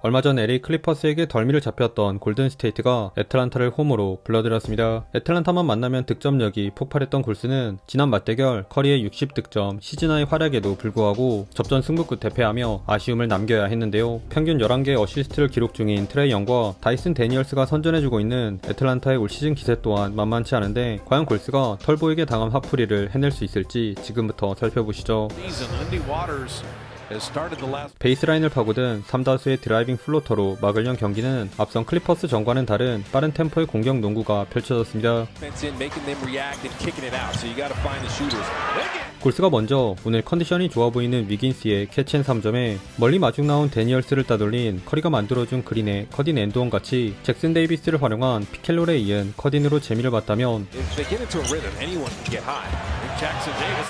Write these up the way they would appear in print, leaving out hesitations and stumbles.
얼마 전 LA 클리퍼스에게 덜미를 잡혔던 골든스테이트가 애틀란타를 홈으로 불러들였습니다. 애틀란타만 만나면 득점력이 폭발했던 골스는 지난 맞대결 커리의 60득점 시즌하이 활약에도 불구하고 접전 승부 끝에 패하며 아쉬움을 남겨야 했는데요. 평균 11개의 어시스트를 기록 중인 트레이 영과 다이슨 데니얼스가 선전해주고 있는 애틀란타의 올 시즌 기세 또한 만만치 않은데 과연 골스가 털보에게 당한 화풀이를 해낼 수 있을지 지금부터 살펴보시죠. 베이스라인을 파고든 3다수의 드라이빙 플로터로 막을 연 경기는 앞선 클리퍼스 전과는 다른 빠른 템포의 공격 농구가 펼쳐졌습니다. 골스가 먼저 오늘 컨디션이 좋아 보이는 위긴스의 캐치앤 3점에 멀리 마중 나온 데니얼스를 따돌린 커리가 만들어준 그린의 커딘 앤드원 같이 잭슨 데이비스를 활용한 피켈롤에 이은 커딘으로 재미를 봤다면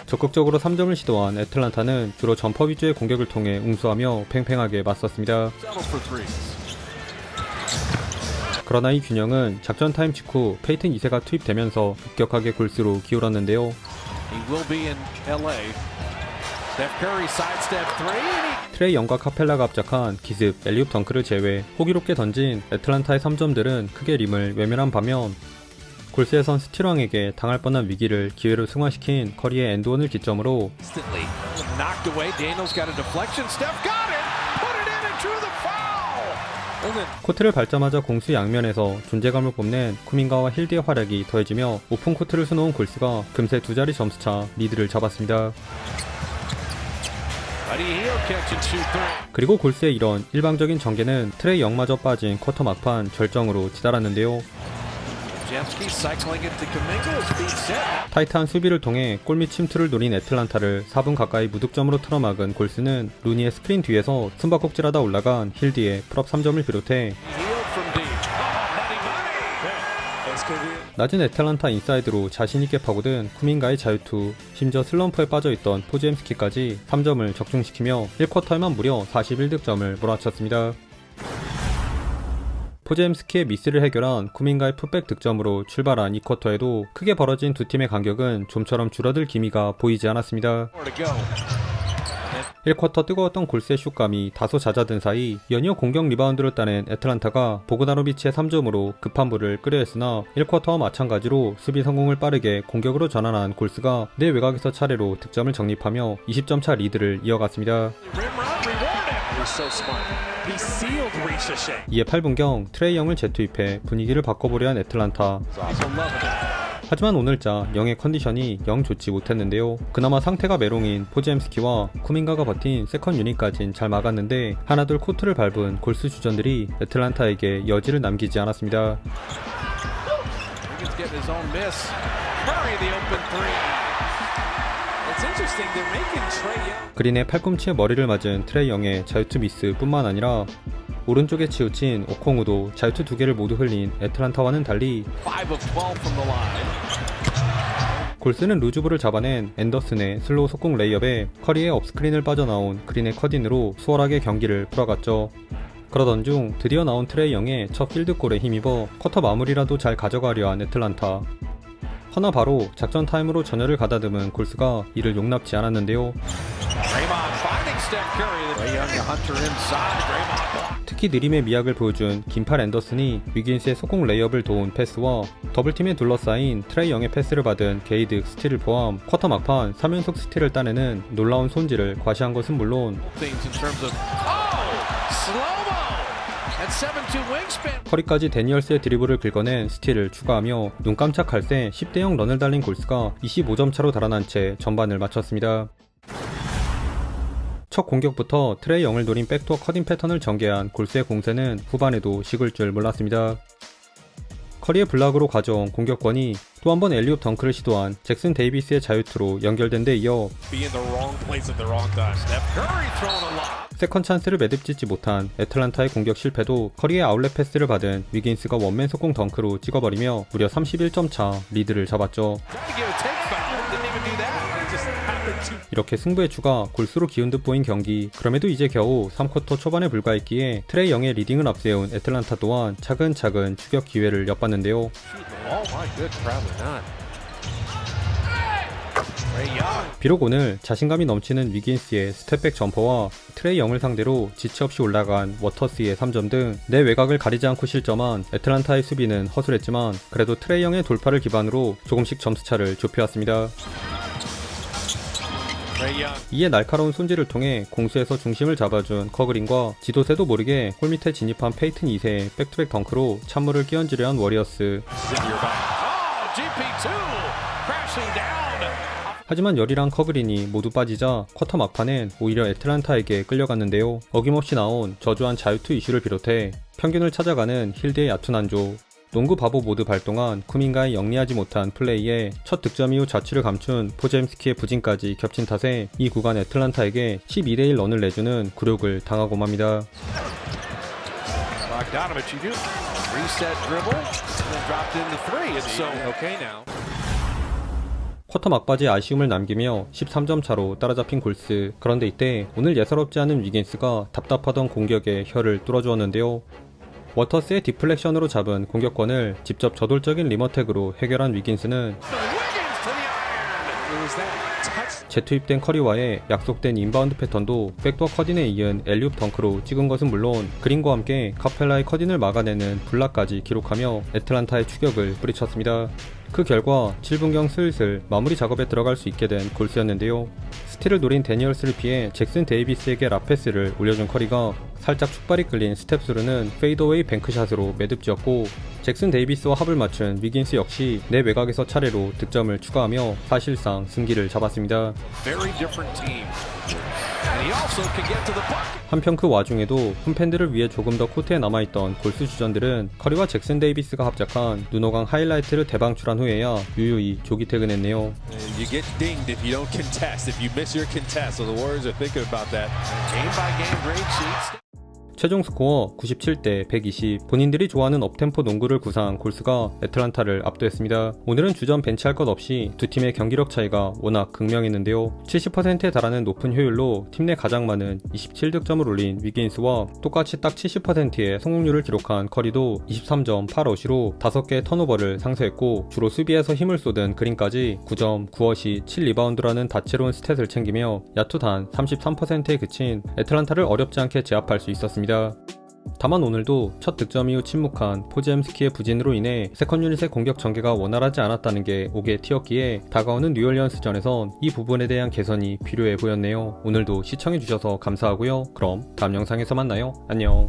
적극적으로 3점을 시도한 애틀란타는 주로 점퍼 위주의 공격을 통해 웅수하며 팽팽하게 맞섰습니다. 그러나 이 균형은 작전 타임 직후 페이튼 2세가 투입되면서 급격하게 골스로 기울었는데요. 트레이 영과 카펠라가 합작한 기습 엘리웁 덩크를 제외 호기롭게 던진 애틀란타의 3점들은 크게 림을 외면한 반면 골스에선 스틸왕에게 당할 뻔한 위기를 기회로 승화시킨 커리의 엔드원을 기점으로 코트를 밟자마자 공수 양면에서 존재감을 뽐낸 쿠민가와 힐드의 활약이 더해지며 오픈 코트를 수놓은 골스가 금세 두 자리 점수차 리드를 잡았습니다. 그리고 골스의 이런 일방적인 전개는 트레이 영마저 빠진 쿼터 막판 절정으로 치달았는데요. 타이트한 수비를 통해 골밑 침투를 노린 애틀란타를 4분 가까이 무득점으로 틀어막은 골스는 루니의 스크린 뒤에서 숨바꼭질하다 올라간 힐드의 풀업 3점을 비롯해 낮은 애틀란타 인사이드로 자신있게 파고든 쿠민가의 자유투, 심지어 슬럼프에 빠져있던 포지엠스키까지 3점을 적중시키며 1쿼터에만 무려 41득점을 몰아쳤습니다. 포제엠스키의 미스를 해결한 쿠민가의 풋백 득점으로 출발한 2쿼터에도 크게 벌어진 두 팀의 간격은 좀처럼 줄어들 기미가 보이지 않았습니다. 1쿼터 뜨거웠던 골스의 슛감이 다소 잦아든 사이 연이어 공격 리바운드를 따낸 애틀란타가 보그다노비치의 3점으로 급한 불을 끄려 했으나 1쿼터와 마찬가지로 수비 성공을 빠르게 공격으로 전환한 골스가 내 외곽에서 차례로 득점을 적립하며 20점차 리드를 이어갔습니다. 이에 8분경 트레이 영을 재투입해 분위기를 바꿔보려 한 애틀란타. 하지만 오늘자 영의 컨디션이 영 좋지 못했는데요. 그나마 상태가 메롱인 포지엠스키와 쿠민가가 버틴 세컨 유닛까진 잘 막았는데 하나둘 코트를 밟은 골스 주전들이 애틀란타에게 여지를 남기지 않았습니다. 그린의 팔꿈치에 머리를 맞은 트레이 영의 자유투 미스 뿐만 아니라 오른쪽에 치우친 오콩우도 자유투 2개를 모두 흘린 애틀란타와는 달리 골스는 루즈볼을 잡아낸 앤더슨의 슬로우 속공 레이업에 커리의 업스크린을 빠져나온 그린의 커딘으로 수월하게 경기를 풀어갔죠. 그러던 중 드디어 나온 트레이 영의 첫 필드골에 힘입어 쿼터 마무리라도 잘 가져가려 한 애틀란타. 허나 바로 작전 타임으로 전열을 가다듬은 골스가 이를 용납지 않았는데요. 특히 느림의 미학을 보여준 긴팔 앤더슨이 위긴스의 속공 레이업을 도운 패스와 더블팀에 둘러싸인 트레이 영의 패스를 받은 게이득 스틸을 포함 쿼터 막판 3연속 스틸을 따내는 놀라운 손질을 과시한 것은 물론 커리까지 데니얼스의 드리블을 긁어낸 스틸을 추가하며 눈 깜짝할 새 10대0 런을 달린 골스가 25점 차로 달아난 채 전반을 마쳤습니다. 첫 공격부터 트레이 영을 노린 백도어 커딩 패턴을 전개한 골스의 공세는 후반에도 식을 줄 몰랐습니다. 커리의 블락으로 가져온 공격권이 또 한 번 엘리웁 덩크를 시도한 잭슨 데이비스의 자유투로 연결된 데 이어 세컨 찬스를 매듭짓지 못한 애틀란타의 공격 실패도 커리의 아웃렛 패스를 받은 위긴스가 원맨 속공 덩크로 찍어버리며 무려 31점 차 리드를 잡았죠. 이렇게 승부의 추가 골수로 기운 듯 보인 경기. 그럼에도 이제 겨우 3쿼터 초반에 불과했기에 트레이 영의 리딩을 앞세운 애틀란타 또한 차근차근 추격 기회를 엿봤는데요. 비록 오늘 자신감이 넘치는 위긴스의 스텝백 점퍼와 트레이 영을 상대로 지체 없이 올라간 워터스의 3점 등 내 외곽을 가리지 않고 실점한 애틀란타의 수비는 허술했지만 그래도 트레이 영의 돌파를 기반으로 조금씩 점수차를 좁혀왔습니다. 이에 날카로운 손질을 통해 공수에서 중심을 잡아준 커그린과 지도새도 모르게 골 밑에 진입한 페이튼 2세의 백투백 덩크로 찬물을 끼얹으려 한 워리어스. 하지만 열이랑 커그린이 모두 빠지자 쿼터 막판엔 오히려 애틀란타에게 끌려갔는데요. 어김없이 나온 저조한 자유투 이슈를 비롯해 평균을 찾아가는 힐드의 얕은 한조, 농구 바보 모드 발동한 쿠민가의 영리하지 못한 플레이에 첫 득점 이후 자취를 감춘 포제임스키의 부진까지 겹친 탓에 이 구간 애틀란타에게 12대1 런을 내주는 굴욕을 당하고 맙니다. 쿼터 막바지에 아쉬움을 남기며 13점 차로 따라잡힌 골스. 그런데 이때 오늘 예사롭지 않은 위긴스가 답답하던 공격에 혀를 뚫어주었는데요. 워터스의 디플렉션으로 잡은 공격권을 직접 저돌적인 리머택으로 해결한 위긴스는 재투입된 커리와의 약속된 인바운드 패턴도 백도어 컷인에 이은 엘리웁 덩크로 찍은 것은 물론 그린과 함께 카펠라의 컷인을 막아내는 블락까지 기록하며 애틀란타의 추격을 뿌리쳤습니다. 그 결과 7분경 슬슬 마무리 작업에 들어갈 수 있게 된 골스였는데요. 스틸을 노린 데니얼스를 피해 잭슨 데이비스에게 라패스를 올려준 커리가 살짝 축발이 끌린 스텝스루는 페이더웨이 뱅크샷으로 매듭지었고 잭슨 데이비스와 합을 맞춘 위긴스 역시 내 외곽에서 차례로 득점을 추가하며 사실상 승기를 잡았습니다. 한편 그 와중에도 홈팬들을 위해 조금 더 코트에 남아있던 골스 주전들은 커리와 잭슨 데이비스가 합작한 눈호강 하이라이트를 대방출한 후에야 유유히 조기 퇴근했네요. 최종 스코어 97대 120. 본인들이 좋아하는 업템포 농구를 구사한 골스가 애틀란타를 압도했습니다. 오늘은 주전 벤치할 것 없이 두 팀의 경기력 차이가 워낙 극명했는데요. 70%에 달하는 높은 효율로 팀 내 가장 많은 27득점을 올린 위긴스와 똑같이 딱 70%의 성공률을 기록한 커리도 23점 8어시로 5개의 턴오버를 상쇄했고 주로 수비에서 힘을 쏟은 그린까지 9점 9어시 7리바운드라는 다채로운 스탯을 챙기며 야투 단 33%에 그친 애틀란타를 어렵지 않게 제압할 수 있었습니다. 다만 오늘도 첫 득점 이후 침묵한 포제임스키의 부진으로 인해 세컨 유닛의 공격 전개가 원활하지 않았다는 게 옥에 튀었기에 다가오는 뉴올리언스전에선 이 부분에 대한 개선이 필요해 보였네요. 오늘도 시청해주셔서 감사하고요. 그럼 다음 영상에서 만나요. 안녕.